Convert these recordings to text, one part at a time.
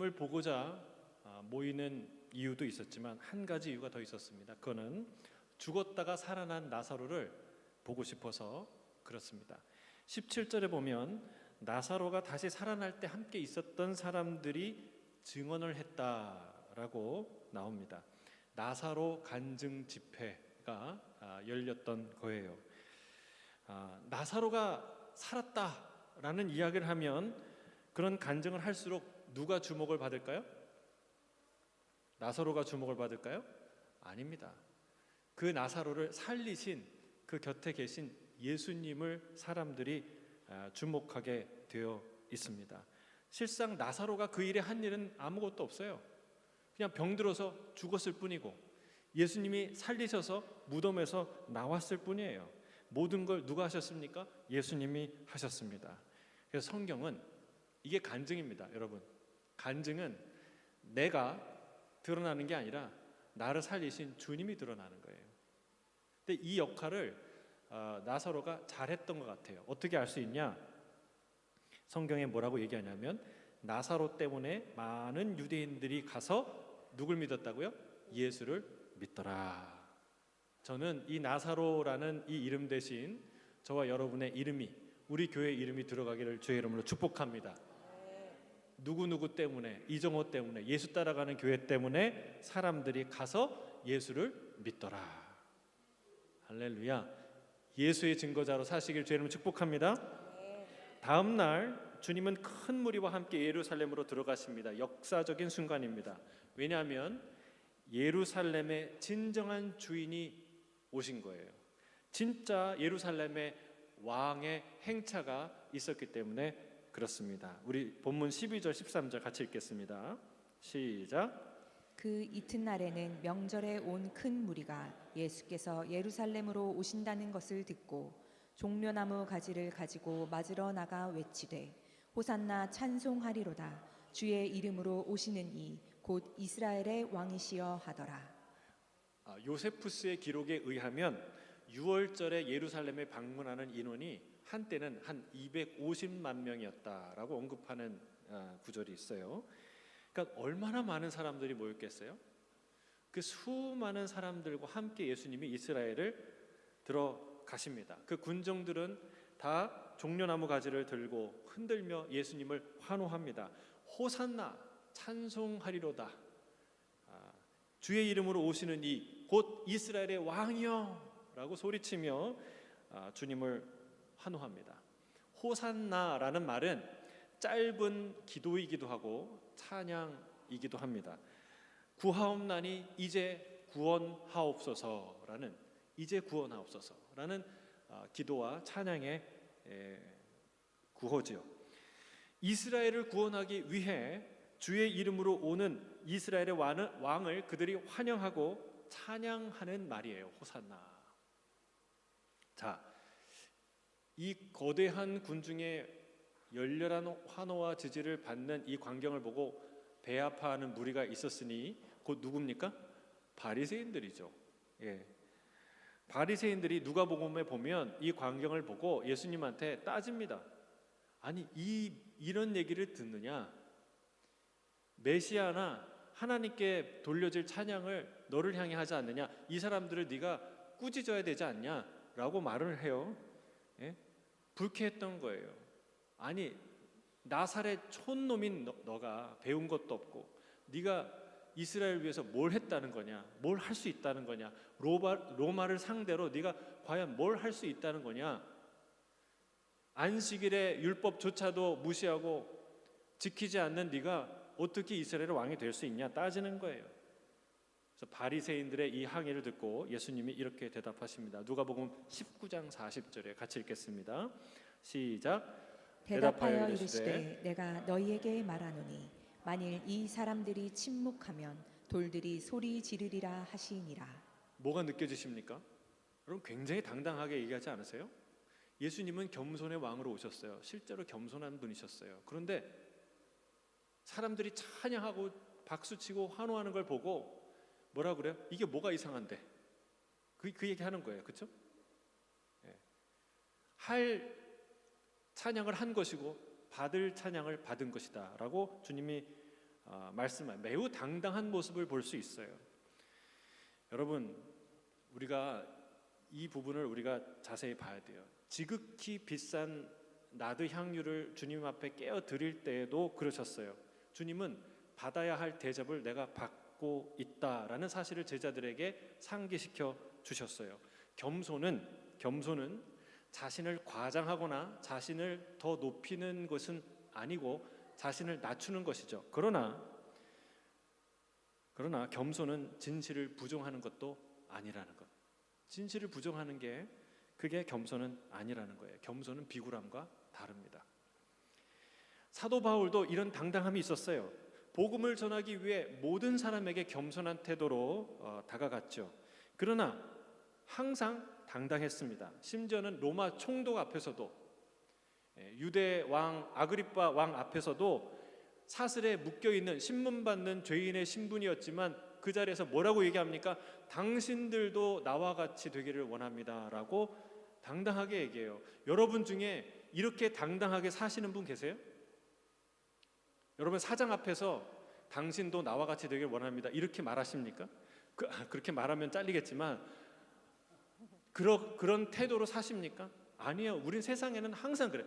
예수님을 보고자 모이는 이유도 있었지만 한 가지 이유가 더 있었습니다. 그거는 죽었다가 살아난 나사로를 보고 싶어서 그렇습니다. 17절에 보면 나사로가 다시 살아날 때 함께 있었던 사람들이 증언을 했다라고 나옵니다. 나사로 간증 집회가 열렸던 거예요. 나사로가 살았다라는 이야기를 하면 그런 간증을 할수록 누가 주목을 받을까요? 나사로가 주목을 받을까요? 아닙니다. 그 나사로를 살리신 그 곁에 계신 예수님을 사람들이 주목하게 되어 있습니다. 실상 나사로가 그 일에 한 일은 아무것도 없어요. 그냥 병들어서 죽었을 뿐이고 예수님이 살리셔서 무덤에서 나왔을 뿐이에요. 모든 걸 누가 하셨습니까? 예수님이 하셨습니다. 그래서 성경은 이게 간증입니다. 여러분, 간증은 내가 드러나는 게 아니라 나를 살리신 주님이 드러나는 거예요. 근데 이 역할을 나사로가 잘했던 것 같아요. 어떻게 알 수 있냐? 성경에 뭐라고 얘기하냐면 나사로 때문에 많은 유대인들이 가서 누굴 믿었다고요? 예수를 믿더라. 저는 이 나사로라는 이 이름 대신 저와 여러분의 이름이, 우리 교회 이름이 들어가기를 주의 이름으로 축복합니다. 누구누구 때문에, 이정호 때문에, 예수 따라가는 교회 때문에 사람들이 가서 예수를 믿더라. 할렐루야. 예수의 증거자로 사시길 주의 이름으로 축복합니다. 다음 날 주님은 큰 무리와 함께 예루살렘으로 들어가십니다. 역사적인 순간입니다. 왜냐하면 예루살렘의 진정한 주인이 오신 거예요. 진짜 예루살렘의 왕의 행차가 있었기 때문에 그렇습니다. 우리 본문 12절 13절 같이 읽겠습니다. 시작. 그 이튿날에는 명절에 온 큰 무리가 예수께서 예루살렘으로 오신다는 것을 듣고 종려나무 가지를 가지고 맞으러 나가 외치되 호산나 찬송하리로다. 주의 이름으로 오시는 이 곧 이스라엘의 왕이시여 하더라. 요세푸스의 기록에 의하면 6월절에 예루살렘에 방문하는 인원이 한때는 한 250만 명이었다라고 언급하는 구절이 있어요. 그러니까 얼마나 많은 사람들이 모였겠어요? 그 수많은 사람들과 함께 예수님이 이스라엘을 들어가십니다. 그 군정들은 다 종려나무 가지를 들고 흔들며 예수님을 환호합니다. 호산나 찬송하리로다. 주의 이름으로 오시는 이 곧 이스라엘의 왕이여 라고 소리치며 주님을 환호합니다. 호산나라는 말은 짧은 기도이기도 하고 찬양이기도 합니다. 구하옵나니 이제 구원하옵소서라는, 이제 구원하옵소서라는 기도와 찬양의 구호지요. 이스라엘을 구원하기 위해 주의 이름으로 오는 이스라엘의 왕을 그들이 환영하고 찬양하는 말이에요. 호산나. 자, 이 거대한 군중의 열렬한 환호와 지지를 받는 이 광경을 보고 배아파하는 무리가 있었으니 곧 누굽니까? 바리새인들이죠. 예. 바리새인들이 누가복음에 보면 이 광경을 보고 예수님한테 따집니다. 아니, 이런 얘기를 듣느냐? 메시아나 하나님께 돌려질 찬양을 너를 향해 하지 않느냐? 이 사람들을 네가 꾸짖어야 되지 않냐? 라고 말을 해요. 예? 불쾌했던 거예요. 아니, 나사렛 촌놈인 너가 배운 것도 없고 네가 이스라엘 위해서 뭘 했다는 거냐? 뭘 할 수 있다는 거냐? 로마를 상대로 네가 과연 뭘 할 수 있다는 거냐? 안식일의 율법조차도 무시하고 지키지 않는 네가 어떻게 이스라엘의 왕이 될 수 있냐? 따지는 거예요. 그래서 바리새인들의 이 항의를 듣고 예수님이 이렇게 대답하십니다. 누가복음 19장 40절에 같이 읽겠습니다. 시작. 대답하여 이르시되 내가 너희에게 말하노니 만일 이 사람들이 침묵하면 돌들이 소리 지르리라 하시니라. 뭐가 느껴지십니까? 여러분, 굉장히 당당하게 얘기하지 않으세요? 예수님은 겸손의 왕으로 오셨어요. 실제로 겸손한 분이셨어요. 그런데 사람들이 찬양하고 박수치고 환호하는 걸 보고 뭐라 그래요? 이게 뭐가 이상한데? 그 얘기하는 거예요. 그렇죠? 예. 할 찬양을 한 것이고 받을 찬양을 받은 것이다 라고 주님이 말씀한 매우 당당한 모습을 볼 수 있어요. 여러분, 우리가 이 부분을 우리가 자세히 봐야 돼요. 지극히 비싼 나드 향유를 주님 앞에 깨어 드릴 때에도 그러셨어요. 주님은 받아야 할 대접을 내가 받고 있다라는 사실을 제자들에게 상기시켜 주셨어요. 겸손은 자신을 과장하거나 자신을 더 높이는 것은 아니고 자신을 낮추는 것이죠. 그러나 겸손은 진실을 부정하는 것도 아니라는 것. 진실을 부정하는 게 그게 겸손은 아니라는 거예요. 겸손은 비굴함과 다릅니다. 사도 바울도 이런 당당함이 있었어요. 복음을 전하기 위해 모든 사람에게 겸손한 태도로 다가갔죠. 그러나 항상 당당했습니다. 심지어는 로마 총독 앞에서도, 유대 왕 아그리빠 왕 앞에서도 사슬에 묶여있는 신문받는 죄인의 신분이었지만 그 자리에서 뭐라고 얘기합니까? 당신들도 나와 같이 되기를 원합니다 라고 당당하게 얘기해요. 여러분 중에 이렇게 당당하게 사시는 분 계세요? 여러분 사장 앞에서 당신도 나와 같이 되길 원합니다 이렇게 말하십니까? 그렇게 말하면 잘리겠지만 그런 태도로 사십니까? 아니에요. 우린 세상에는 항상 그래.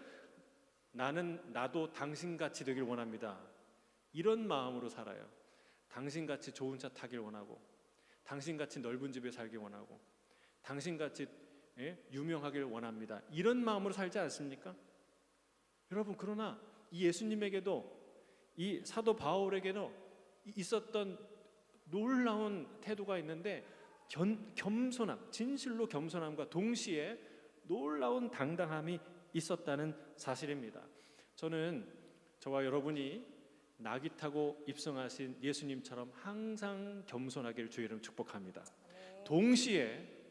나도 당신같이 되길 원합니다. 이런 마음으로 살아요. 당신같이 좋은 차 타길 원하고, 당신같이 넓은 집에 살길 원하고, 당신같이 유명하길 원합니다. 이런 마음으로 살지 않습니까? 여러분, 그러나 이 예수님에게도, 이 사도 바울에게도 있었던 놀라운 태도가 있는데, 겸손함, 진실로 겸손함과 동시에 놀라운 당당함이 있었다는 사실입니다. 저는 저와 여러분이 나귀 타고 입성하신 예수님처럼 항상 겸손하기를 주의 이름 축복합니다. 동시에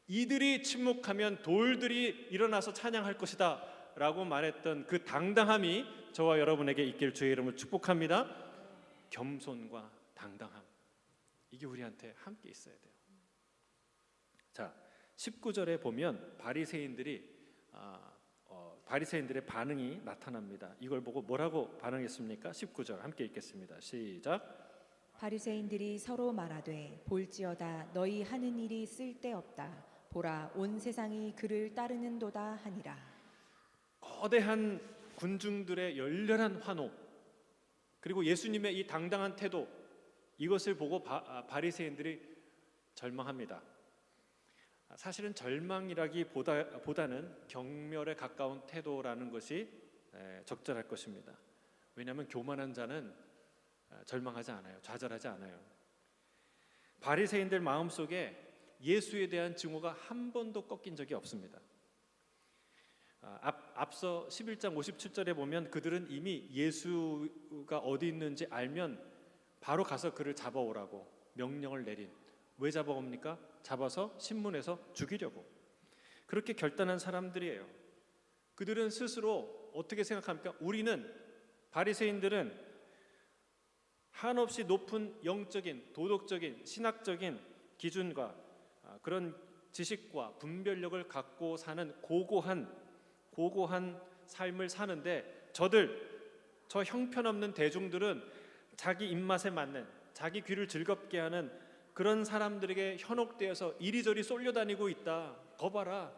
이들이 침묵하면 돌들이 일어나서 찬양할 것이다 라고 말했던 그 당당함이 저와 여러분에게 있기를 주의 이름을 축복합니다. 겸손과 당당함, 이게 우리한테 함께 있어야 돼요. 자, 19절에 보면 바리새인들의 반응이 나타납니다. 이걸 보고 뭐라고 반응했습니까? 19절 함께 읽겠습니다. 시작. 바리새인들이 서로 말하되 볼지어다 너희 하는 일이 쓸데없다. 보라 온 세상이 그를 따르는도다 하니라. 거대한 군중들의 열렬한 환호, 그리고 예수님의 이 당당한 태도, 이것을 보고 바리새인들이 절망합니다. 사실은 절망이라기보다는 경멸에 가까운 태도라는 것이 적절할 것입니다. 왜냐하면 교만한 자는 절망하지 않아요. 좌절하지 않아요. 바리새인들 마음속에 예수에 대한 증오가 한 번도 꺾인 적이 없습니다. 앞서 11장 57절에 보면 그들은 이미 예수가 어디 있는지 알면 바로 가서 그를 잡아오라고 명령을 내린, 왜 잡아옵니까? 잡아서 신문에서 죽이려고. 그렇게 결단한 사람들이에요. 그들은 스스로 어떻게 생각합니까? 바리새인들은 한없이 높은 영적인, 도덕적인, 신학적인 기준과 그런 지식과 분별력을 갖고 사는 고고한 삶을 사는데, 저 형편없는 대중들은 자기 입맛에 맞는, 자기 귀를 즐겁게 하는 그런 사람들에게 현혹되어서 이리저리 쏠려다니고 있다. 거 봐라,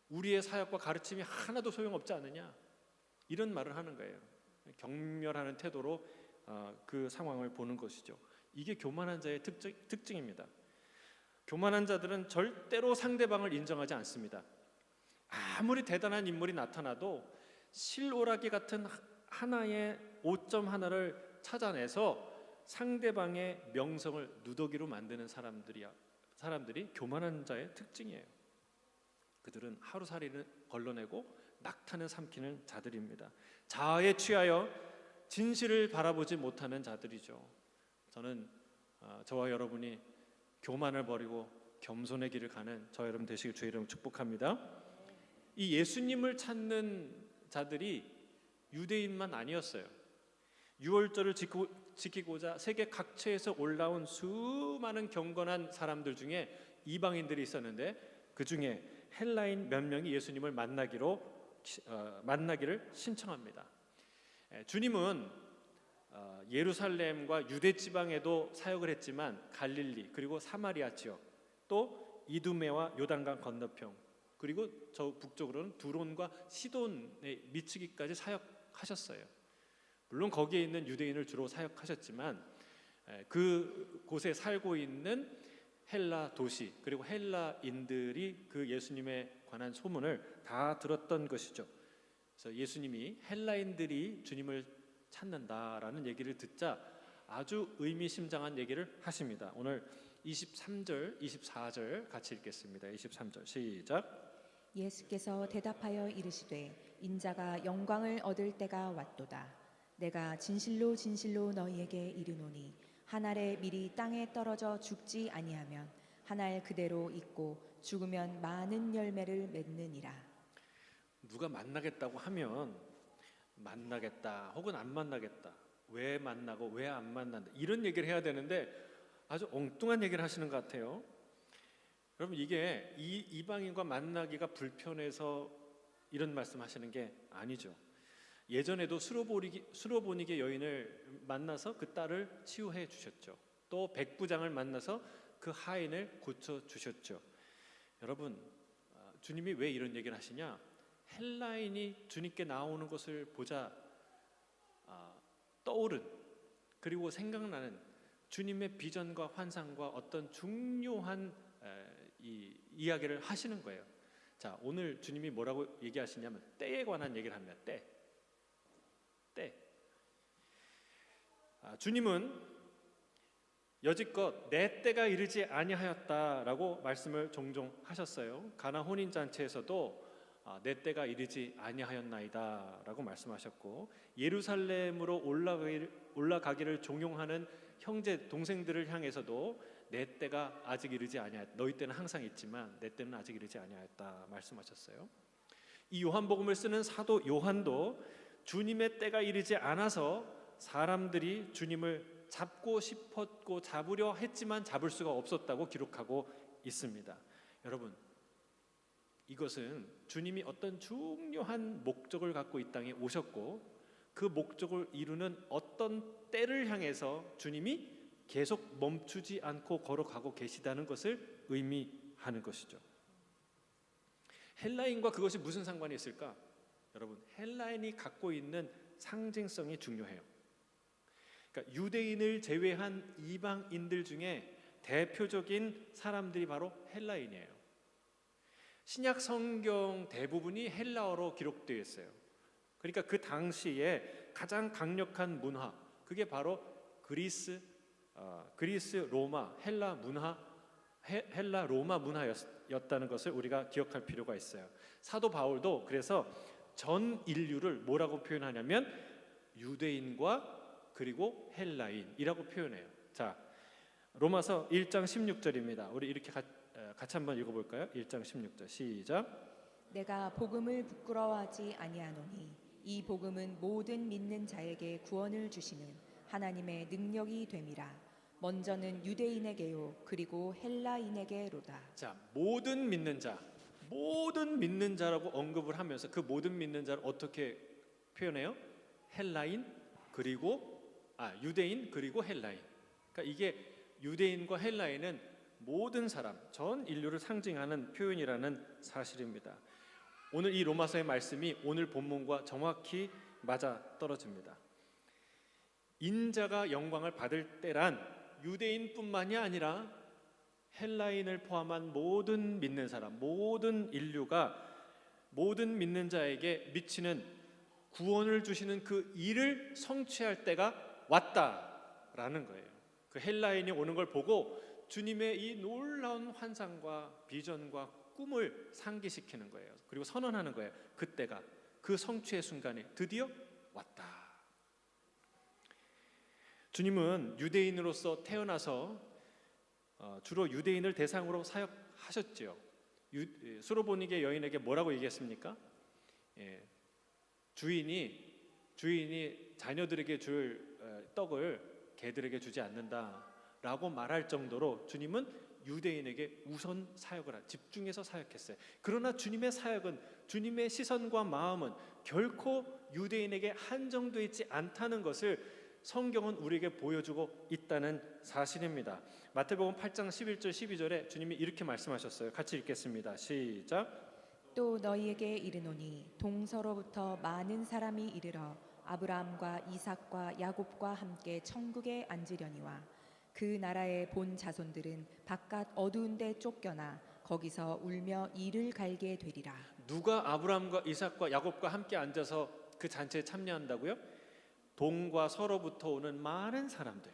우리의 사역과 가르침이 하나도 소용없지 않느냐, 이런 말을 하는 거예요. 경멸하는 태도로 그 상황을 보는 것이죠. 이게 교만한 자의 특징입니다. 교만한 자들은 절대로 상대방을 인정하지 않습니다. 아무리 대단한 인물이 나타나도 실오라기 같은 하나의 오점 하나를 찾아내서 상대방의 명성을 누더기로 만드는 사람들이 교만한 자의 특징이에요. 그들은 하루살이를 걸러내고 낙탄을 삼키는 자들입니다. 자아에 취하여 진실을 바라보지 못하는 자들이죠. 저는 저와 여러분이 교만을 버리고 겸손의 길을 가는 저와 여러분 되시길 주의 이름으로 축복합니다. 이 예수님을 찾는 자들이 유대인만 아니었어요. 유월절을 지키고자 세계 각처에서 올라온 수많은 경건한 사람들 중에 이방인들이 있었는데, 그 중에 헬라인 몇 명이 예수님을 만나기를 신청합니다. 주님은 예루살렘과 유대 지방에도 사역을 했지만 갈릴리 그리고 사마리아 지역, 또 이두메와 요단강 건너편, 그리고 저 북쪽으로는 두론과 시돈에 미치기까지 사역하셨어요. 물론 거기에 있는 유대인을 주로 사역하셨지만 그 곳에 살고 있는 헬라 도시 그리고 헬라인들이 그 예수님에 관한 소문을 다 들었던 것이죠. 그래서 예수님이 헬라인들이 주님을 찾는다라는 얘기를 듣자 아주 의미심장한 얘기를 하십니다. 오늘 23절, 24절 같이 읽겠습니다. 23절 시작. 예수께서 대답하여 이르시되 인자가 영광을 얻을 때가 왔도다. 내가 진실로 진실로 너희에게 이르노니 한 알에 밀이 땅에 떨어져 죽지 아니하면 한 알 그대로 있고 죽으면 많은 열매를 맺느니라. 누가 만나겠다고 하면 만나겠다 혹은 안 만나겠다, 왜 만나고 왜 안 만난다, 이런 얘기를 해야 되는데 아주 엉뚱한 얘기를 하시는 것 같아요. 여러분, 이게 이방인과 만나기가 불편해서 이런 말씀하시는 게 아니죠. 예전에도 수로보니게 여인을 만나서 그 딸을 치유해 주셨죠. 또 백부장을 만나서 그 하인을 고쳐 주셨죠. 여러분, 주님이 왜 이런 얘기를 하시냐? 헬라인이 주님께 나오는 것을 보자 떠오른, 그리고 생각나는 주님의 비전과 환상과 어떤 중요한 이야기를 하시는 거예요. 자, 오늘 주님이 뭐라고 얘기하시냐면 때에 관한 얘기를 합니다. 때. 주님은 여지껏 내 때가 이르지 아니하였다라고 말씀을 종종 하셨어요. 가나 혼인 잔치에서도 내 때가 이르지 아니하였나이다라고 말씀하셨고, 예루살렘으로 올라가기를 종용하는 형제 동생들을 향해서도 내 때가 아직 이르지 아니하였다, 너희 때는 항상 있지만 내 때는 아직 이르지 아니하였다 말씀하셨어요. 이 요한복음을 쓰는 사도 요한도 주님의 때가 이르지 않아서 사람들이 주님을 잡고 싶었고 잡으려 했지만 잡을 수가 없었다고 기록하고 있습니다. 여러분, 이것은 주님이 어떤 중요한 목적을 갖고 이 땅에 오셨고 그 목적을 이루는 어떤 때를 향해서 주님이 계속 멈추지 않고 걸어가고 계시다는 것을 의미하는 것이죠. 헬라인과 그것이 무슨 상관이 있을까? 여러분, 헬라인이 갖고 있는 상징성이 중요해요. 그러니까 유대인을 제외한 이방인들 중에 대표적인 사람들이 바로 헬라인이에요. 신약 성경 대부분이 헬라어로 기록되어 있어요. 그러니까 그 당시에 가장 강력한 문화, 그게 바로 그리스 로마 헬라 문화, 헬라 로마 문화였다는 것을 우리가 기억할 필요가 있어요. 사도 바울도 그래서 전 인류를 뭐라고 표현하냐면 유대인과 그리고 헬라인이라고 표현해요. 자, 로마서 1장 16절입니다. 우리 이렇게 같이 한번 읽어볼까요? 1장 16절 시작. 내가 복음을 부끄러워하지 아니하노니 이 복음은 모든 믿는 자에게 구원을 주시는 하나님의 능력이 됨이라. 먼저는 유대인에게요 그리고 헬라인에게로다. 자, 모든 믿는 자라고 언급을 하면서 그 모든 믿는 자를 어떻게 표현해요? 헬라인 그리고 유대인 그리고 헬라인. 그러니까 이게 유대인과 헬라인은 모든 사람, 전 인류를 상징하는 표현이라는 사실입니다. 오늘 이 로마서의 말씀이 오늘 본문과 정확히 맞아 떨어집니다. 인자가 영광을 받을 때란 유대인뿐만이 아니라 헬라인을 포함한 모든 믿는 사람, 모든 인류가 모든 믿는 자에게 미치는 구원을 주시는 그 일을 성취할 때가 왔다라는 거예요. 그 헬라인이 오는 걸 보고 주님의 이 놀라운 환상과 비전과 꿈을 상기시키는 거예요. 그리고 선언하는 거예요. 그때가, 그 성취의 순간에 드디어 왔다. 주님은 유대인으로서 태어나서 주로 유대인을 대상으로 사역하셨죠. 수로보니게 여인에게 뭐라고 얘기했습니까? 주인이 자녀들에게 줄 떡을 개들에게 주지 않는다라고 말할 정도로 주님은 유대인에게 우선 사역을 집중해서 사역했어요. 그러나 주님의 사역은, 주님의 시선과 마음은 결코 유대인에게 한정되어 있지 않다는 것을 성경은 우리에게 보여주고 있다는 사실입니다. 마태복음 8장 11절 12절에 주님이 이렇게 말씀하셨어요. 같이 읽겠습니다. 시작. 또 너희에게 이르노니 동서로부터 많은 사람이 이르러 아브라함과 이삭과 야곱과 함께 천국에 앉으려니와 그 나라의 본 자손들은 바깥 어두운 데 쫓겨나 거기서 울며 이를 갈게 되리라. 누가 아브라함과 이삭과 야곱과 함께 앉아서 그 잔치에 참여한다고요? 동과 서로부터 오는 많은 사람들.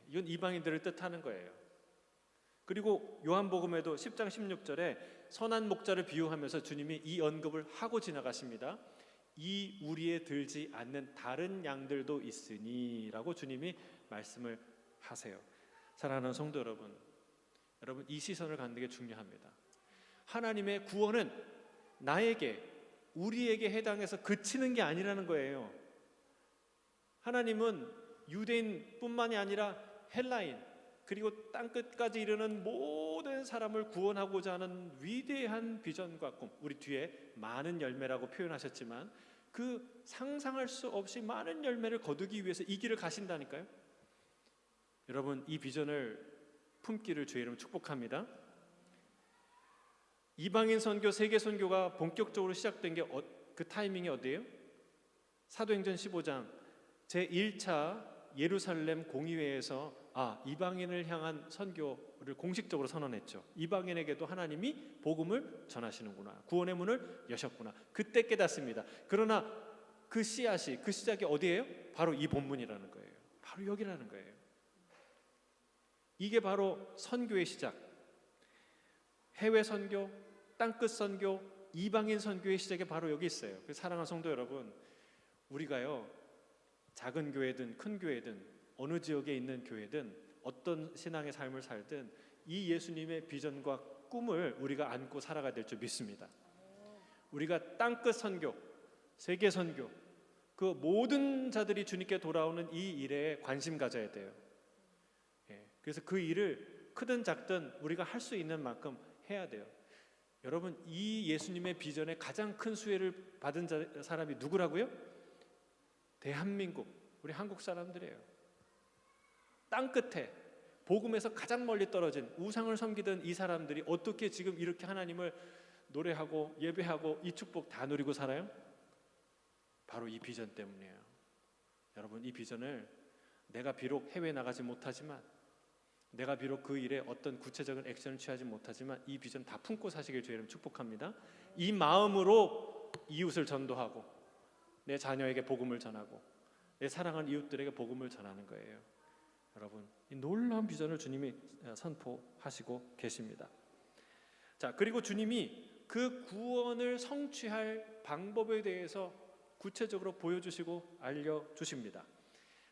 이건 이방인들을 뜻하는 거예요. 그리고 요한복음에도 10장 16절에 선한 목자를 비유하면서 주님이 이 언급을 하고 지나가십니다. 이 우리에 들지 않는 다른 양들도 있으니 라고 주님이 말씀을 하세요. 사랑하는 성도 여러분, 이 시선을 갖는 게 중요합니다. 하나님의 구원은 나에게, 우리에게 해당해서 그치는 게 아니라는 거예요. 하나님은 유대인뿐만이 아니라 헬라인, 그리고 땅끝까지 이르는 모든 사람을 구원하고자 하는 위대한 비전과 꿈, 우리 뒤에 많은 열매라고 표현하셨지만 그 상상할 수 없이 많은 열매를 거두기 위해서 이 길을 가신다니까요. 여러분, 이 비전을 품기를 주의 이름으로 축복합니다. 이방인 선교, 세계 선교가 본격적으로 시작된 게 그 타이밍이 어디예요? 사도행전 15장 제1차 예루살렘 공의회에서 이방인을 향한 선교를 공식적으로 선언했죠. 이방인에게도 하나님이 복음을 전하시는구나, 구원의 문을 여셨구나. 그때 깨닫습니다. 그러나 그 씨앗이, 그 시작이 어디예요? 바로 이 본문이라는 거예요. 바로 여기라는 거예요. 이게 바로 선교의 시작. 해외 선교, 땅끝 선교, 이방인 선교의 시작이 바로 여기 있어요. 사랑하는 성도 여러분, 우리가요, 작은 교회든 큰 교회든 어느 지역에 있는 교회든 어떤 신앙의 삶을 살든 이 예수님의 비전과 꿈을 우리가 안고 살아가야 될 줄 믿습니다. 우리가 땅끝 선교, 세계 선교, 그 모든 자들이 주님께 돌아오는 이 일에 관심 가져야 돼요. 그래서 그 일을 크든 작든 우리가 할 수 있는 만큼 해야 돼요. 여러분, 이 예수님의 비전에 가장 큰 수혜를 받은 사람이 누구라고요? 대한민국, 우리 한국 사람들이에요. 땅끝에 복음에서 가장 멀리 떨어진 우상을 섬기던 이 사람들이 어떻게 지금 이렇게 하나님을 노래하고 예배하고 이 축복 다 누리고 살아요? 바로 이 비전 때문이에요. 여러분, 이 비전을 내가 비록 해외에 나가지 못하지만, 내가 비록 그 일에 어떤 구체적인 액션을 취하지 못하지만 이 비전 다 품고 사시길 주의 이름 축복합니다. 이 마음으로 이웃을 전도하고 내 자녀에게 복음을 전하고 내 사랑하는 이웃들에게 복음을 전하는 거예요. 여러분, 이 놀라운 비전을 주님이 선포하시고 계십니다. 자, 그리고 주님이 그 구원을 성취할 방법에 대해서 구체적으로 보여주시고 알려주십니다.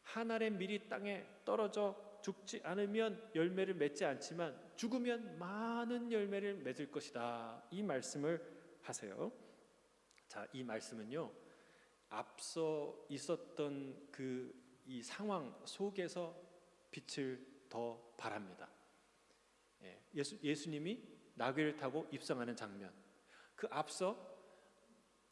한 알의 밀이 땅에 떨어져 죽지 않으면 열매를 맺지 않지만 죽으면 많은 열매를 맺을 것이다, 이 말씀을 하세요. 자, 이 말씀은요, 앞서 있었던 이 상황 속에서 빛을 더 발합니다. 예수님이 나귀를 타고 입성하는 장면, 그 앞서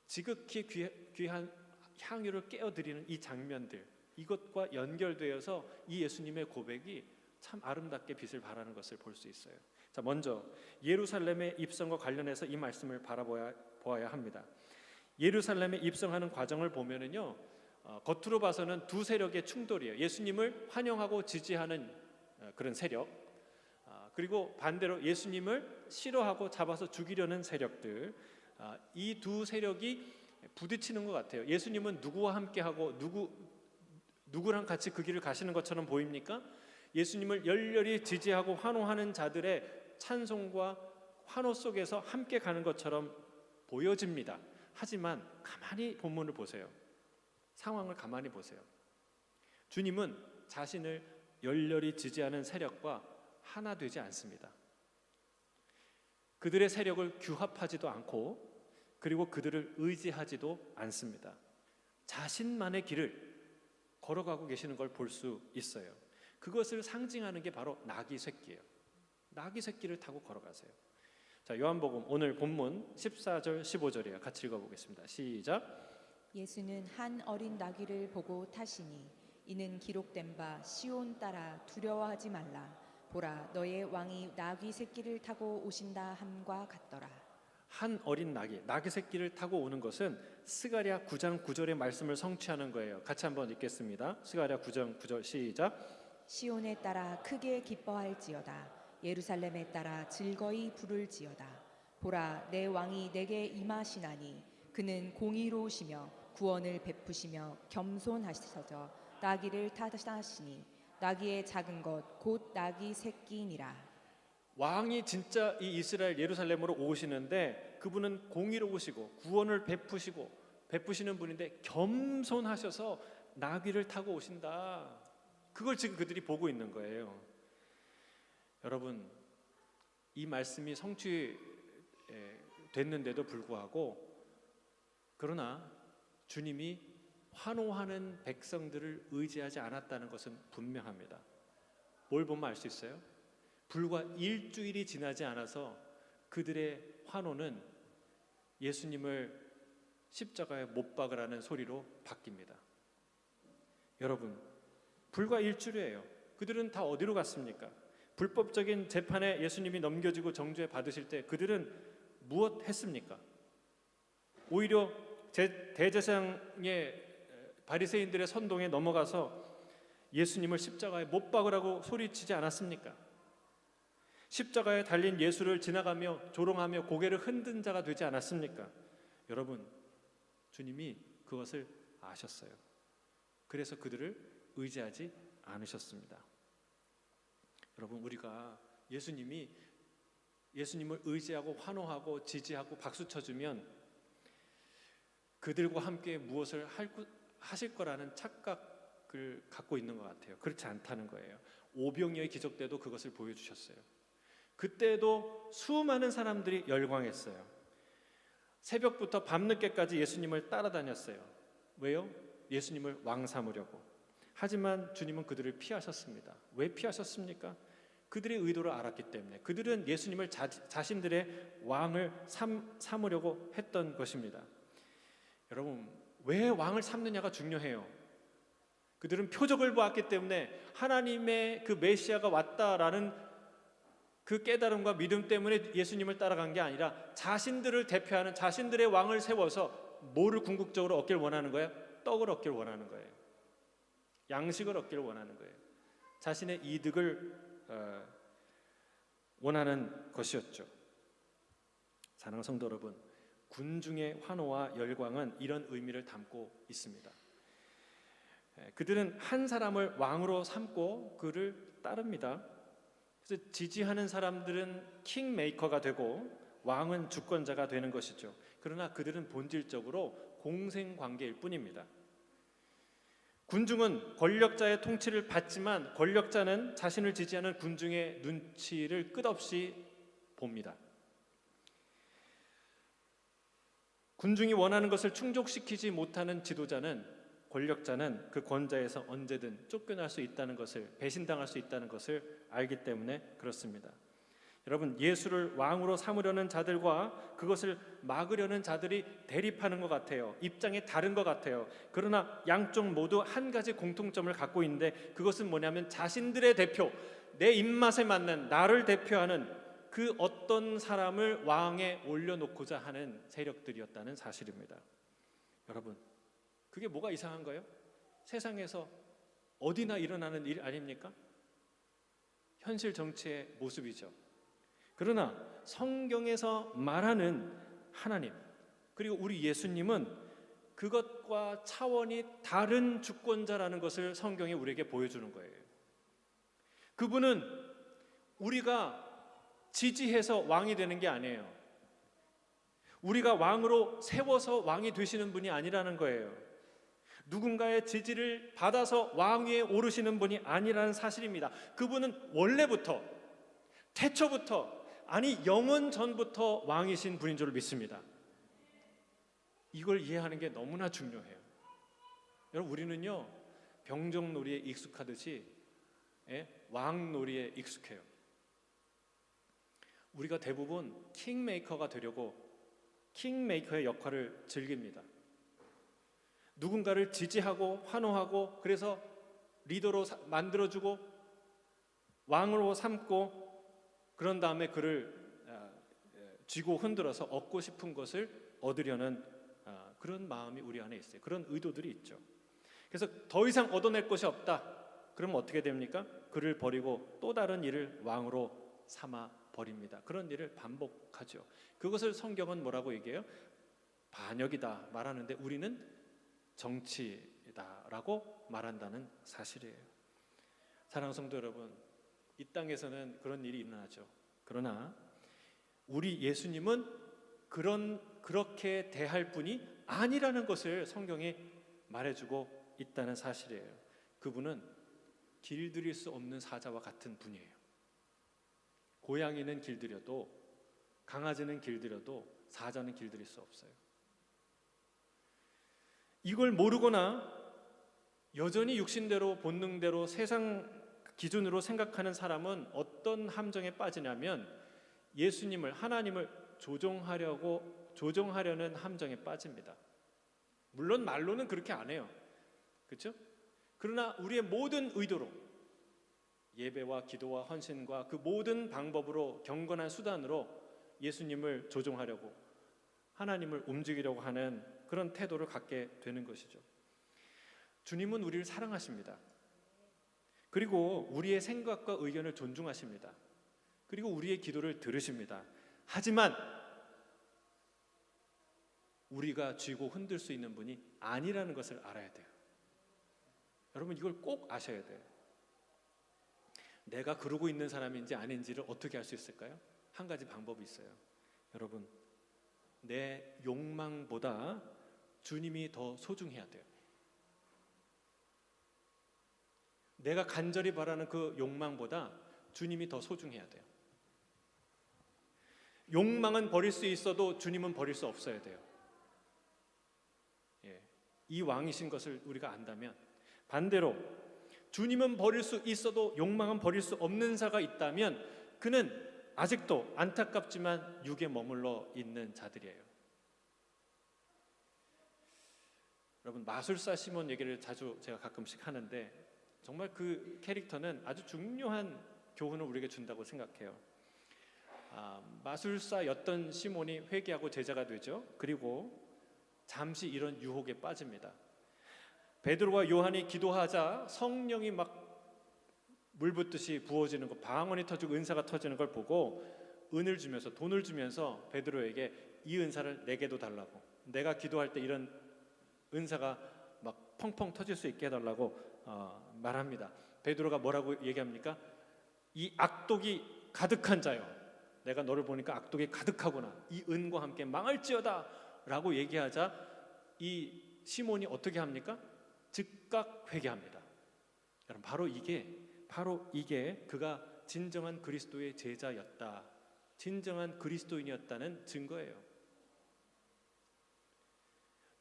지극히 귀한 향유를 깨어드리는 이 장면들, 이것과 연결되어서 이 예수님의 고백이 참 아름답게 빛을 발하는 것을 볼 수 있어요. 자, 먼저 예루살렘의 입성과 관련해서 이 말씀을 보아야 합니다. 예루살렘에 입성하는 과정을 보면은요, 겉으로 봐서는 두 세력의 충돌이에요. 예수님을 환영하고 지지하는 그런 세력, 그리고 반대로 예수님을 싫어하고 잡아서 죽이려는 세력들, 이 두 세력이 부딪히는 것 같아요. 예수님은 누구와 함께하고 누구랑 같이 그 길을 가시는 것처럼 보입니까? 예수님을 열렬히 지지하고 환호하는 자들의 찬송과 환호 속에서 함께 가는 것처럼 보여집니다. 하지만 가만히 본문을 보세요. 상황을 가만히 보세요. 주님은 자신을 열렬히 지지하는 세력과 하나 되지 않습니다. 그들의 세력을 규합하지도 않고, 그리고 그들을 의지하지도 않습니다. 자신만의 길을 걸어가고 계시는 걸 볼 수 있어요. 그것을 상징하는 게 바로 나귀 새끼예요. 나귀 새끼를 타고 걸어가세요. 자, 요한복음 오늘 본문 14절 15절이에요. 같이 읽어보겠습니다. 시작. 예수는 한 어린 나귀를 보고 타시니 이는 기록된 바 시온 따라 두려워하지 말라. 보라, 너의 왕이 나귀 새끼를 타고 오신다 함과 같더라. 한 어린 나귀 새끼를 타고 오는 것은 스가랴 9장 9절의 말씀을 성취하는 거예요. 같이 한번 읽겠습니다. 스가랴 9장 9절 시작. 시온에 따라 크게 기뻐할지어다. 예루살렘에 따라 즐거이 부를지어다. 보라, 내 왕이 내게 임하시나니 그는 공의로우시며 구원을 베푸시며 겸손하셔서 나귀를 타시니 나귀의 작은 것 곧 나귀 새끼니라. 왕이 진짜 이 이스라엘 예루살렘으로 오시는데 그분은 공의로우시고 구원을 베푸시는 분인데 겸손하셔서 나귀를 타고 오신다. 그걸 지금 그들이 보고 있는 거예요. 여러분, 이 말씀이 성취됐는데도 불구하고 그러나 주님이 환호하는 백성들을 의지하지 않았다는 것은 분명합니다. 뭘 보면 알 수 있어요? 불과 일주일이 지나지 않아서 그들의 환호는 예수님을 십자가에 못 박으라는 소리로 바뀝니다. 여러분, 불과 일주일이에요. 그들은 다 어디로 갔습니까? 불법적인 재판에 예수님이 넘겨지고 정죄 받으실 때 그들은 무엇 했습니까? 오히려 대제사장의 바리새인들의 선동에 넘어가서 예수님을 십자가에 못 박으라고 소리치지 않았습니까? 십자가에 달린 예수를 지나가며 조롱하며 고개를 흔든 자가 되지 않았습니까? 여러분, 주님이 그것을 아셨어요. 그래서 그들을 의지하지 않으셨습니다. 여러분, 우리가 예수님을 의지하고 환호하고 지지하고 박수 쳐주면 그들과 함께 무엇을 하실 거라는 착각을 갖고 있는 것 같아요. 그렇지 않다는 거예요. 오병이어의 기적 때도 그것을 보여주셨어요. 그때도 수많은 사람들이 열광했어요. 새벽부터 밤늦게까지 예수님을 따라다녔어요. 왜요? 예수님을 왕 삼으려고. 하지만 주님은 그들을 피하셨습니다. 왜 피하셨습니까? 그들의 의도를 알았기 때문에. 그들은 예수님을 자신들의 왕을 삼으려고 했던 것입니다. 여러분, 왜 왕을 삼느냐가 중요해요. 그들은 표적을 보았기 때문에 하나님의 그 메시아가 왔다라는 그 깨달음과 믿음 때문에 예수님을 따라간 게 아니라 자신들을 대표하는 자신들의 왕을 세워서 뭐를 궁극적으로 얻길 원하는 거예요? 떡을 얻길 원하는 거예요. 양식을 얻길 원하는 거예요. 자신의 이득을 원하는 것이었죠. 사랑하는 성도 여러분, 군중의 환호와 열광은 이런 의미를 담고 있습니다. 그들은 한 사람을 왕으로 삼고 그를 따릅니다. 그래서 지지하는 사람들은 킹메이커가 되고 왕은 주권자가 되는 것이죠. 그러나 그들은 본질적으로 공생관계일 뿐입니다. 군중은 권력자의 통치를 받지만 권력자는 자신을 지지하는 군중의 눈치를 끝없이 봅니다. 군중이 원하는 것을 충족시키지 못하는 권력자는 그 권자에서 언제든 쫓겨날 수 있다는 것을, 배신당할 수 있다는 것을 알기 때문에 그렇습니다. 여러분, 예수를 왕으로 삼으려는 자들과 그것을 막으려는 자들이 대립하는 것 같아요. 입장이 다른 것 같아요. 그러나 양쪽 모두 한 가지 공통점을 갖고 있는데 그것은 뭐냐면 자신들의 대표, 내 입맛에 맞는 나를 대표하는 그 어떤 사람을 왕에 올려놓고자 하는 세력들이었다는 사실입니다. 여러분, 그게 뭐가 이상한 거예요? 세상에서 어디나 일어나는 일 아닙니까? 현실 정치의 모습이죠. 그러나 성경에서 말하는 하나님, 그리고 우리 예수님은 그것과 차원이 다른 주권자라는 것을 성경이 우리에게 보여주는 거예요. 그분은 우리가 지지해서 왕이 되는 게 아니에요. 우리가 왕으로 세워서 왕이 되시는 분이 아니라는 거예요. 누군가의 지지를 받아서 왕위에 오르시는 분이 아니라는 사실입니다. 그분은 원래부터, 태초부터, 아니 영원 전부터 왕이신 분인 줄 믿습니다. 이걸 이해하는 게 너무나 중요해요. 여러분, 우리는요 병정놀이에 익숙하듯이 왕놀이에 익숙해요. 우리가 대부분 킹메이커가 되려고 킹메이커의 역할을 즐깁니다. 누군가를 지지하고 환호하고 그래서 리더로 만들어주고 왕으로 삼고 그런 다음에 그를 쥐고 흔들어서 얻고 싶은 것을 얻으려는 그런 마음이 우리 안에 있어요. 그런 의도들이 있죠. 그래서 더 이상 얻어낼 것이 없다. 그러면 어떻게 됩니까? 그를 버리고 또 다른 일을 왕으로 삼아 버립니다. 그런 일을 반복하죠. 그것을 성경은 뭐라고 얘기해요? 반역이다 말하는데 우리는 정치다라고 말한다는 사실이에요. 사랑하는 성도 여러분, 이 땅에서는 그런 일이 일어나죠. 그러나 우리 예수님은 그렇게 대할 분이 아니라는 것을 성경이 말해주고 있다는 사실이에요. 그분은 길들일 수 없는 사자와 같은 분이에요. 고양이는 길들여도 강아지는 길들여도 사자는 길들일 수 없어요. 이걸 모르거나 여전히 육신대로 본능대로 세상 기준으로 생각하는 사람은 어떤 함정에 빠지냐면 예수님을, 하나님을 조종하려는 함정에 빠집니다. 물론 말로는 그렇게 안 해요. 그렇죠? 그러나 우리의 모든 의도로 예배와 기도와 헌신과 그 모든 방법으로 경건한 수단으로 예수님을 조종하려고 하나님을 움직이려고 하는 그런 태도를 갖게 되는 것이죠. 주님은 우리를 사랑하십니다. 그리고 우리의 생각과 의견을 존중하십니다. 그리고 우리의 기도를 들으십니다. 하지만 우리가 쥐고 흔들 수 있는 분이 아니라는 것을 알아야 돼요. 여러분 이걸 꼭 아셔야 돼요. 내가 그러고 있는 사람인지 아닌지를 어떻게 알 수 있을까요? 한 가지 방법이 있어요. 여러분, 내 욕망보다 주님이 더 소중해야 돼요. 내가 간절히 바라는 그 욕망보다 주님이 더 소중해야 돼요. 욕망은 버릴 수 있어도 주님은 버릴 수 없어야 돼요. 이 왕이신 것을 우리가 안다면, 반대로 주님은 버릴 수 있어도 욕망은 버릴 수 없는 자가 있다면 그는 아직도 안타깝지만 육에 머물러 있는 자들이에요. 여러분, 마술사 시몬 얘기를 자주 제가 가끔씩 하는데 정말 그 캐릭터는 아주 중요한 교훈을 우리에게 준다고 생각해요. 마술사였던 시몬이 회개하고 제자가 되죠. 그리고 잠시 이런 유혹에 빠집니다. 베드로와 요한이 기도하자 성령이 막 물 붓듯이 부어지는 거, 방언이 터지고 은사가 터지는 걸 보고 은을 주면서, 돈을 주면서 베드로에게 이 은사를 내게도 달라고, 내가 기도할 때 이런 은사가 막 펑펑 터질 수 있게 해달라고 말합니다. 베드로가 뭐라고 얘기합니까? 이 악독이 가득한 자여, 내가 너를 보니까 악독이 가득하구나, 이 은과 함께 망할지어다 라고 얘기하자 이 시몬이 어떻게 합니까? 즉각 회개합니다. 여러분, 바로 이게 그가 진정한 그리스도의 제자였다, 진정한 그리스도인이었다는 증거예요.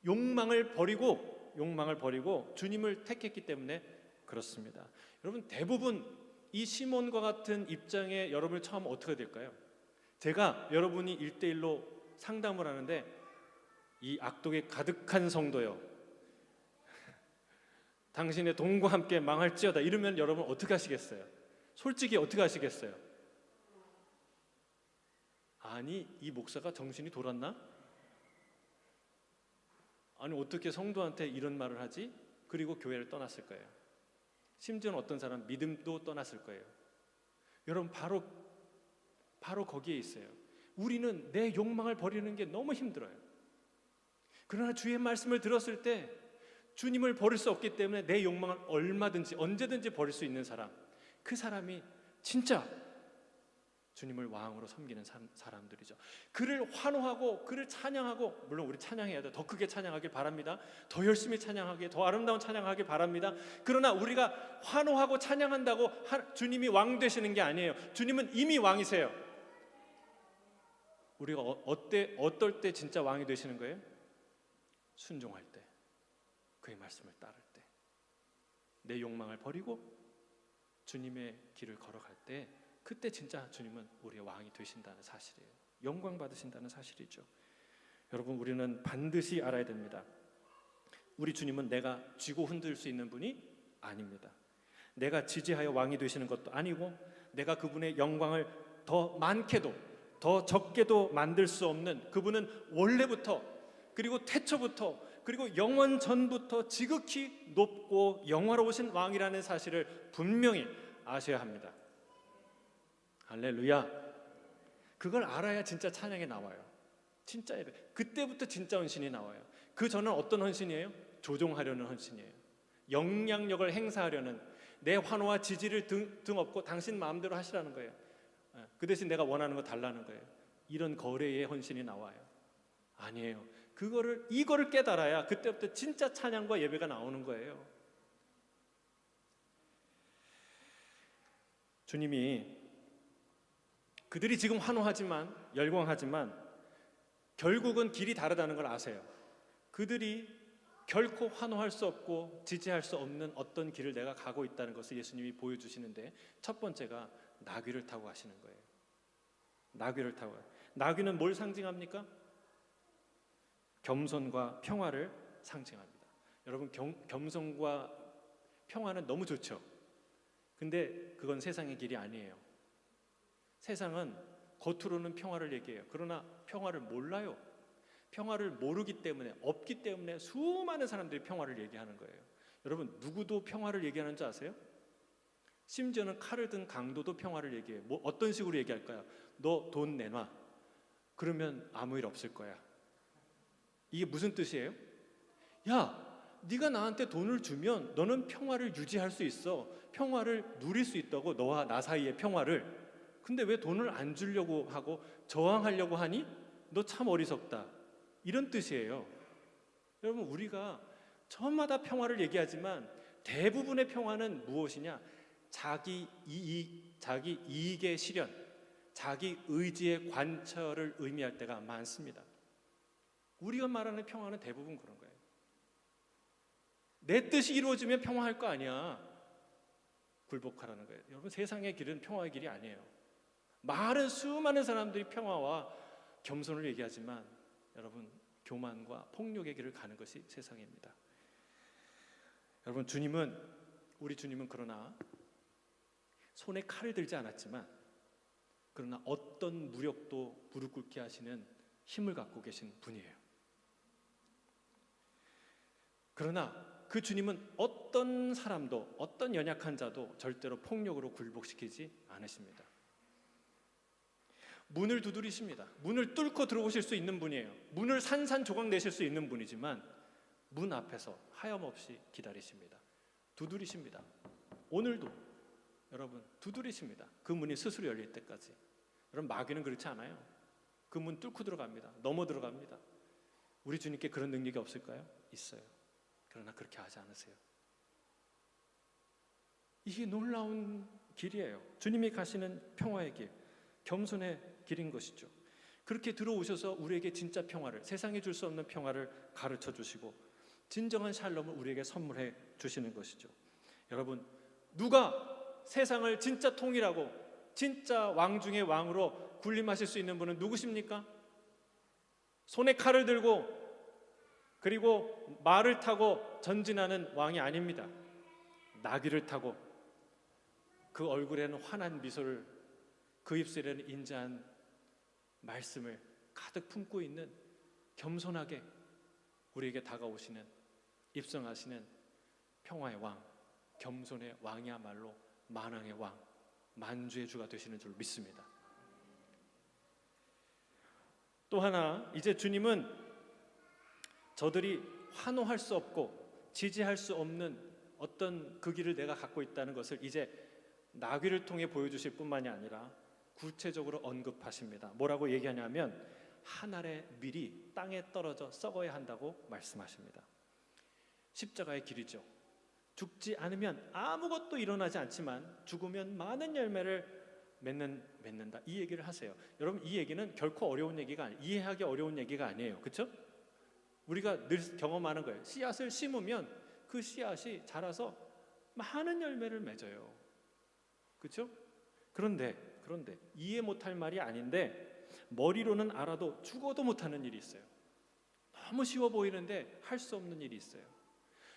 욕망을 버리고 주님을 택했기 때문에 그렇습니다. 여러분, 대부분 이 시몬과 같은 입장에 여러분을 처음 어떻게 될까요? 제가 여러분이 1대1로 상담을 하는데 이 악독이 가득한 성도요, 당신의 돈과 함께 망할지어다 이러면 여러분 어떻게 하시겠어요? 솔직히 어떻게 하시겠어요? 아니, 이 목사가 정신이 돌았나? 아니, 어떻게 성도한테 이런 말을 하지? 그리고 교회를 떠났을 거예요. 심지어는 어떤 사람 믿음도 떠났을 거예요. 여러분, 바로 거기에 있어요. 우리는 내 욕망을 버리는 게 너무 힘들어요. 그러나 주의 말씀을 들었을 때 주님을 버릴 수 없기 때문에 내 욕망을 얼마든지 언제든지 버릴 수 있는 사람, 그 사람이 진짜 주님을 왕으로 섬기는 사람들이죠. 그를 환호하고 그를 찬양하고, 물론 우리 찬양해야 돼. 더 크게 찬양하길 바랍니다. 더 열심히 찬양하길, 더 아름다운 찬양하길 바랍니다. 그러나 우리가 환호하고 찬양한다고 주님이 왕 되시는 게 아니에요. 주님은 이미 왕이세요. 우리가 어떨 때 진짜 왕이 되시는 거예요? 순종할 때, 그의 말씀을 따를 때, 내 욕망을 버리고 주님의 길을 걸어갈 때, 그때 진짜 주님은 우리의 왕이 되신다는 사실이에요. 영광 받으신다는 사실이죠. 여러분, 우리는 반드시 알아야 됩니다. 우리 주님은 내가 쥐고 흔들 수 있는 분이 아닙니다. 내가 지지하여 왕이 되시는 것도 아니고 내가 그분의 영광을 더 많게도 더 적게도 만들 수 없는 그분은 원래부터 그리고 태초부터 그리고 영원 전부터 지극히 높고 영화로우신 왕이라는 사실을 분명히 아셔야 합니다. 할렐루야. 그걸 알아야 진짜 찬양에 나와요. 진짜 예배. 그때부터 진짜 헌신이 나와요. 그 전은 어떤 헌신이에요? 조종하려는 헌신이에요. 영향력을 행사하려는 내 환호와 지지를 등 업고 당신 마음대로 하시라는 거예요. 그 대신 내가 원하는 거 달라는 거예요. 이런 거래의 헌신이 나와요. 아니에요. 이거를 깨달아야 그때부터 진짜 찬양과 예배가 나오는 거예요. 주님이 그들이 지금 환호하지만 열광하지만 결국은 길이 다르다는 걸 아세요. 그들이 결코 환호할 수 없고 지지할 수 없는 어떤 길을 내가 가고 있다는 것을 예수님이 보여주시는데 첫 번째가 나귀를 타고 가시는 거예요. 나귀를 타고. 나귀는 뭘 상징합니까? 겸손과 평화를 상징합니다. 여러분 겸손과 평화는 너무 좋죠. 근데 그건 세상의 길이 아니에요. 세상은 겉으로는 평화를 얘기해요. 그러나 평화를 몰라요. 평화를 모르기 때문에 없기 때문에 수많은 사람들이 평화를 얘기하는 거예요. 여러분 누구도 평화를 얘기하는 줄 아세요? 심지어는 칼을 든 강도도 평화를 얘기해요. 뭐 어떤 식으로 얘기할까요? 너 돈 내놔. 그러면 아무 일 없을 거야. 이게 무슨 뜻이에요? 야, 네가 나한테 돈을 주면 너는 평화를 유지할 수 있어. 평화를 누릴 수 있다고, 너와 나 사이의 평화를. 근데 왜 돈을 안 주려고 하고 저항하려고 하니? 너 참 어리석다. 이런 뜻이에요. 여러분 우리가 저마다 평화를 얘기하지만 대부분의 평화는 무엇이냐? 자기 이익의 실현, 자기 의지의 관철을 의미할 때가 많습니다. 우리가 말하는 평화는 대부분 그런 거예요. 내 뜻이 이루어지면 평화할 거 아니야. 굴복하라는 거예요. 여러분 세상의 길은 평화의 길이 아니에요. 수많은 사람들이 평화와 겸손을 얘기하지만 여러분 교만과 폭력의 길을 가는 것이 세상입니다. 여러분 우리 주님은 그러나 손에 칼을 들지 않았지만 그러나 어떤 무력도 무릎 꿇게 하시는 힘을 갖고 계신 분이에요. 그러나 그 주님은 어떤 사람도 어떤 연약한 자도 절대로 폭력으로 굴복시키지 않으십니다. 문을 두드리십니다. 문을 뚫고 들어오실 수 있는 분이에요. 문을 산산조각 내실 수 있는 분이지만 문 앞에서 하염없이 기다리십니다. 두드리십니다. 오늘도 여러분 두드리십니다. 그 문이 스스로 열릴 때까지. 여러분 마귀는 그렇지 않아요. 그 문 뚫고 들어갑니다. 넘어 들어갑니다. 우리 주님께 그런 능력이 없을까요? 있어요. 그러나 그렇게 하지 않으세요. 이게 놀라운 길이에요. 주님이 가시는 평화의 길, 겸손의 길인 것이죠. 그렇게 들어오셔서 우리에게 진짜 평화를, 세상이 줄 수 없는 평화를 가르쳐 주시고 진정한 샬롬을 우리에게 선물해 주시는 것이죠. 여러분 누가 세상을 진짜 통일하고 진짜 왕 중의 왕으로 군림하실 수 있는 분은 누구십니까? 손에 칼을 들고 그리고 말을 타고 전진하는 왕이 아닙니다. 나귀를 타고 그 얼굴에는 환한 미소를, 그 입술에는 인자한 말씀을 가득 품고 있는 겸손하게 우리에게 다가오시는, 입성하시는 평화의 왕, 겸손의 왕이야말로 만왕의 왕, 만주의 주가 되시는 줄 믿습니다. 또 하나, 이제 주님은 저들이 환호할 수 없고 지지할 수 없는 어떤 그 길을 내가 갖고 있다는 것을 이제 나귀를 통해 보여주실 뿐만이 아니라 구체적으로 언급하십니다. 뭐라고 얘기하냐면 한 알의 밀이 땅에 떨어져 썩어야 한다고 말씀하십니다. 십자가의 길이죠. 죽지 않으면 아무것도 일어나지 않지만 죽으면 많은 열매를 맺는다. 이 얘기를 하세요. 여러분 이 얘기는 결코 어려운 얘기가 아니에요. 이해하기 어려운 얘기가 아니에요. 그렇죠? 우리가 늘 경험하는 거예요. 씨앗을 심으면 그 씨앗이 자라서 많은 열매를 맺어요. 그렇죠? 그런데 이해 못할 말이 아닌데 머리로는 알아도 죽어도 못하는 일이 있어요. 너무 쉬워 보이는데 할 수 없는 일이 있어요.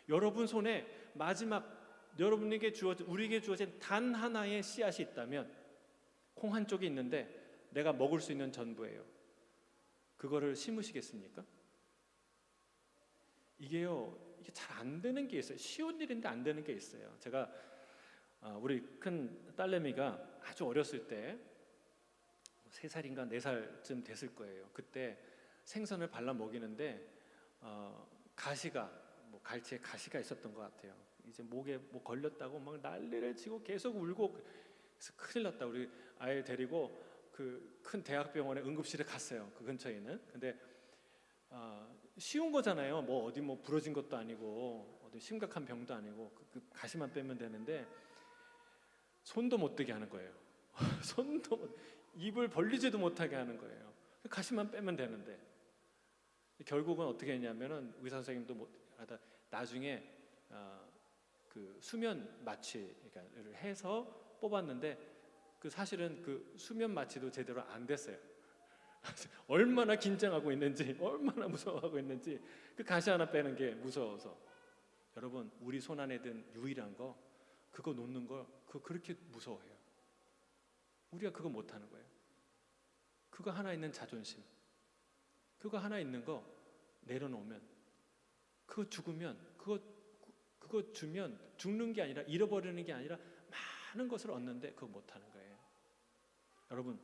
여러분 손에 마지막 우리에게 주어진 단 하나의 씨앗이 있다면 콩 한 쪽이 있는데 내가 먹을 수 있는 전부예요. 그거를 심으시겠습니까? 이게 잘 안 되는 게 있어요. 쉬운 일인데 안 되는 게 있어요. 제가 우리 큰 딸내미가 아주 어렸을 때 3살인가 4살쯤 됐을 거예요. 그때 생선을 발라 먹이는데 가시가 갈치에 가시가 있었던 것 같아요. 이제 목에 뭐 걸렸다고 막 난리를 치고 계속 울고, 그래서 큰일 났다. 우리 아이를 데리고 그 큰 대학병원에 응급실에 갔어요. 그 근처에 있는. 근데 쉬운 거잖아요. 뭐 어디 뭐 부러진 것도 아니고 어디 심각한 병도 아니고 그 가시만 빼면 되는데 손도 못 대게 하는 거예요. 입을 벌리지도 못하게 하는 거예요. 가시만 빼면 되는데 결국은 어떻게 했냐면은 의사 선생님도 못하다 나중에 그 수면 마취를 해서 뽑았는데 그 사실은 그 수면 마취도 제대로 안 됐어요. 얼마나 긴장하고 있는지, 얼마나 무서워하고 있는지, 그 가시 하나 빼는 게 무서워서. 여러분, 우리 손 안에 든 유일한 거, 그거 놓는 거, 그거 그렇게 무서워해요. 우리가 그거 못 하는 거예요. 그거 하나 있는 자존심, 그거 하나 있는 거 내려놓으면, 그거 죽으면, 그거 주면 죽는 게 아니라, 잃어버리는 게 아니라 많은 것을 얻는데 그거 못 하는 거예요. 여러분,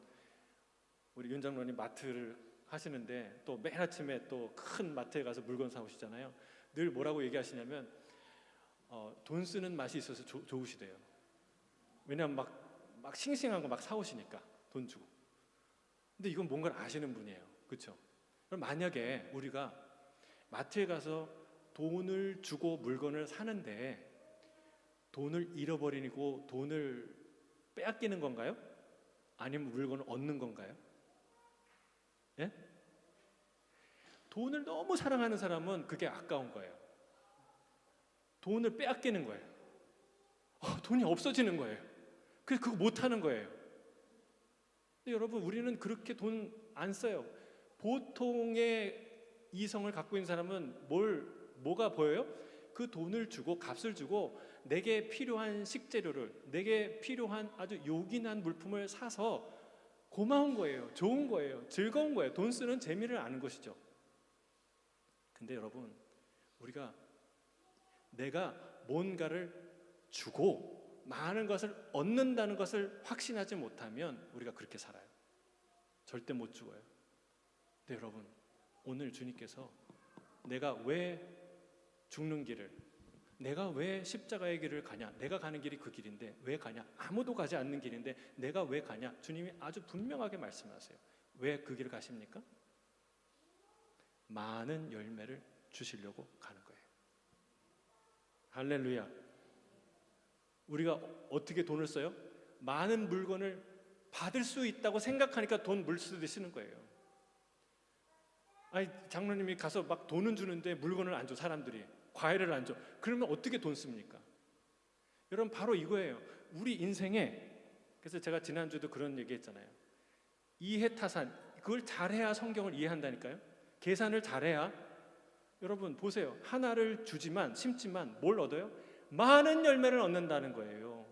우리 윤 장로님 마트를 하시는데 또 맨 아침에 또 큰 마트에 가서 물건 사오시잖아요. 늘 뭐라고 얘기하시냐면 돈 쓰는 맛이 있어서 좋으시대요. 왜냐하면 막 싱싱한 거 막 사오시니까 돈 주고. 근데 이건 뭔가를 아시는 분이에요. 그렇죠? 그럼 만약에 우리가 마트에 가서 돈을 주고 물건을 사는데 돈을 잃어버리고 돈을 빼앗기는 건가요? 아니면 물건을 얻는 건가요? 예? 돈을 너무 사랑하는 사람은 그게 아까운 거예요. 돈을 빼앗기는 거예요. 돈이 없어지는 거예요. 그래서 그거 못하는 거예요. 근데 여러분, 우리는 그렇게 돈 안 써요. 보통의 이성을 갖고 있는 사람은 뭐가 보여요? 그 돈을 주고 값을 주고 내게 필요한 식재료를, 내게 필요한 아주 요긴한 물품을 사서 고마운 거예요. 좋은 거예요. 즐거운 거예요. 돈 쓰는 재미를 아는 것이죠. 근데 여러분, 우리가 내가 뭔가를 주고 많은 것을 얻는다는 것을 확신하지 못하면 우리가 그렇게 살아요. 절대 못 죽어요. 근데 여러분, 오늘 주님께서 내가 왜 죽는 길을, 내가 왜 십자가의 길을 가냐, 내가 가는 길이 그 길인데 왜 가냐, 아무도 가지 않는 길인데 내가 왜 가냐, 주님이 아주 분명하게 말씀하세요. 왜 그 길을 가십니까? 많은 열매를 주시려고 가는 거예요. 할렐루야. 우리가 어떻게 돈을 써요? 많은 물건을 받을 수 있다고 생각하니까 돈 물 쓰듯이는 거예요. 아니, 장로님이 가서 막 돈은 주는데 물건을 안 줘. 사람들이 과일을 안 줘. 그러면 어떻게 돈 씁니까? 여러분, 바로 이거예요. 우리 인생에, 그래서 제가 지난주도 그런 얘기 했잖아요. 이해타산, 그걸 잘해야 성경을 이해한다니까요. 계산을 잘해야. 여러분 보세요. 하나를 주지만, 심지만 뭘 얻어요? 많은 열매를 얻는다는 거예요.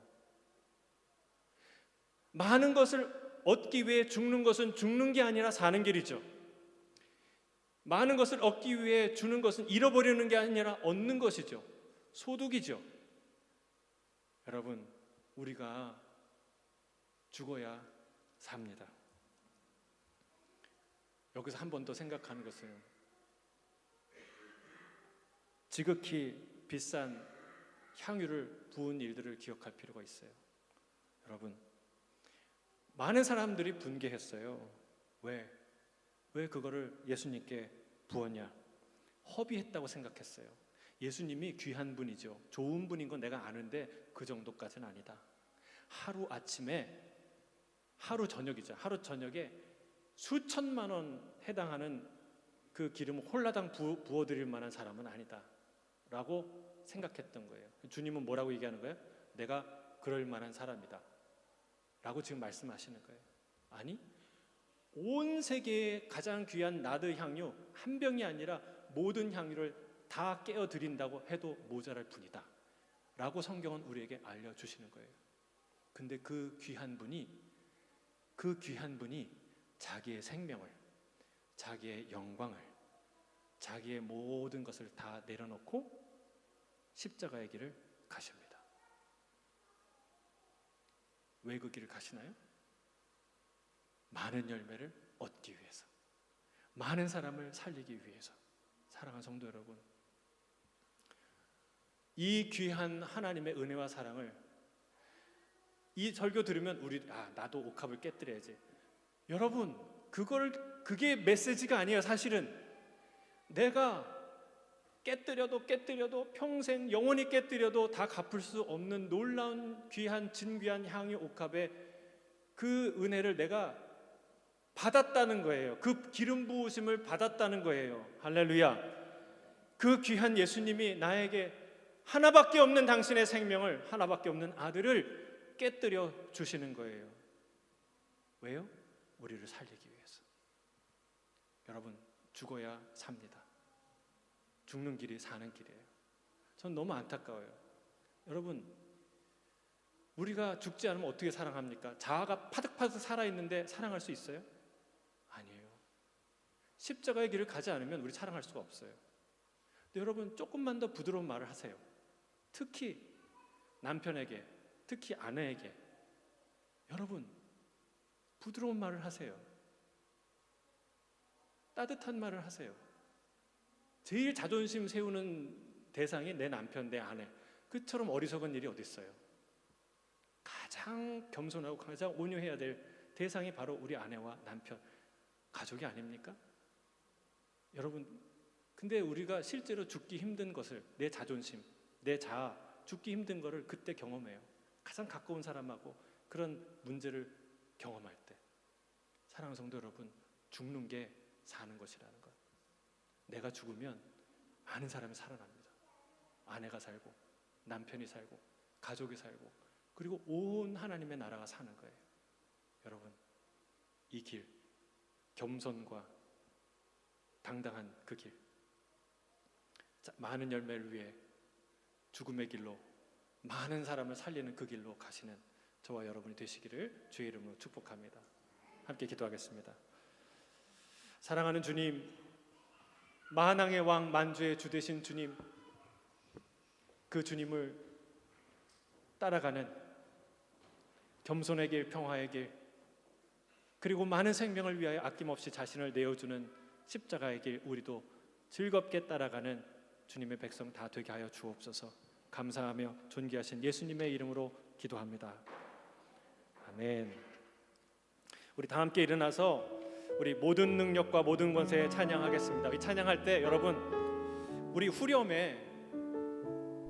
많은 것을 얻기 위해 죽는 것은 죽는 게 아니라 사는 길이죠. 많은 것을 얻기 위해 주는 것은 잃어버리는 게 아니라 얻는 것이죠. 소득이죠. 여러분, 우리가 죽어야 삽니다. 여기서 한 번 더 생각하는 것은 지극히 비싼 향유를 부은 일들을 기억할 필요가 있어요. 여러분, 많은 사람들이 분개했어요. 왜 그거를 예수님께 부었냐? 허비했다고 생각했어요. 예수님이 귀한 분이죠. 좋은 분인 건 내가 아는데 그 정도까지는 아니다. 하루 아침에, 하루 저녁이죠. 하루 저녁에 수천만 원 해당하는 그 기름을 홀라당 부어드릴 만한 사람은 아니다 라고 생각했던 거예요. 주님은 뭐라고 얘기하는 거예요? 내가 그럴 만한 사람이다 라고 지금 말씀하시는 거예요. 아니, 온 세계의 가장 귀한 나드 향유 한 병이 아니라 모든 향유를 다 깨어드린다고 해도 모자랄 뿐이다 라고 성경은 우리에게 알려주시는 거예요. 근데 그 귀한 분이 자기의 생명을, 자기의 영광을, 자기의 모든 것을 다 내려놓고 십자가의 길을 가십니다. 왜 그 길을 가시나요? 많은 열매를 얻기 위해서, 많은 사람을 살리기 위해서. 사랑하는 성도 여러분, 이 귀한 하나님의 은혜와 사랑을, 이 설교 들으면 나도 옥합을 깨뜨려야지. 여러분, 그게 메시지가 아니에요. 사실은 내가 깨뜨려도 평생 영원히 깨뜨려도 다 갚을 수 없는 놀라운 귀한 진귀한 향유 옥합의 그 은혜를 내가 받았다는 거예요. 그 기름 부으심을 받았다는 거예요. 할렐루야. 그 귀한 예수님이 나에게 하나밖에 없는 당신의 생명을, 하나밖에 없는 아들을 깨뜨려 주시는 거예요. 왜요? 우리를 살리기 위해서. 여러분, 죽어야 삽니다. 죽는 길이 사는 길이에요. 전 너무 안타까워요. 여러분, 우리가 죽지 않으면 어떻게 사랑합니까? 자아가 파득파득 살아있는데 사랑할 수 있어요? 아니에요. 십자가의 길을 가지 않으면 우리 사랑할 수가 없어요. 근데 여러분, 조금만 더 부드러운 말을 하세요. 특히 남편에게, 특히 아내에게. 여러분, 부드러운 말을 하세요. 따뜻한 말을 하세요. 제일 자존심 세우는 대상이 내 남편, 내 아내. 그처럼 어리석은 일이 어디 있어요? 가장 겸손하고 가장 온유해야 될 대상이 바로 우리 아내와 남편, 가족이 아닙니까? 여러분, 근데 우리가 실제로 죽기 힘든 것을, 내 자존심, 내 자아, 죽기 힘든 거를 그때 경험해요. 가장 가까운 사람하고 그런 문제를 경험할 때. 사랑하는 성도 여러분, 죽는 게 사는 것이라는 것. 내가 죽으면 많은 사람이 살아납니다. 아내가 살고, 남편이 살고, 가족이 살고, 그리고 온 하나님의 나라가 사는 거예요. 여러분, 이 길, 겸손과 당당한 그 길, 많은 열매를 위해 죽음의 길로 많은 사람을 살리는 그 길로 가시는 저와 여러분이 되시기를 주의 이름으로 축복합니다. 함께 기도하겠습니다. 사랑하는 주님, 만왕의 왕, 만주의 주 되신 주님, 그 주님을 따라가는 겸손의 길, 평화의 길, 그리고 많은 생명을 위하여 아낌없이 자신을 내어주는 십자가의 길, 우리도 즐겁게 따라가는 주님의 백성 다 되게 하여 주옵소서. 감사하며 존귀하신 예수님의 이름으로 기도합니다. 아멘. 우리 다 함께 일어나서 우리 모든 능력과 모든 권세에 찬양하겠습니다. 이 찬양할 때 여러분, 우리 후렴에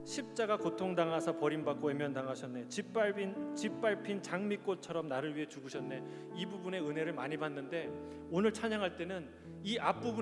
십자가 고통당하사 버림받고 외면당하셨네, 짓밟힌 장미꽃처럼 나를 위해 죽으셨네, 이 부분의 은혜를 많이 받는데 오늘 찬양할 때는 이 앞부분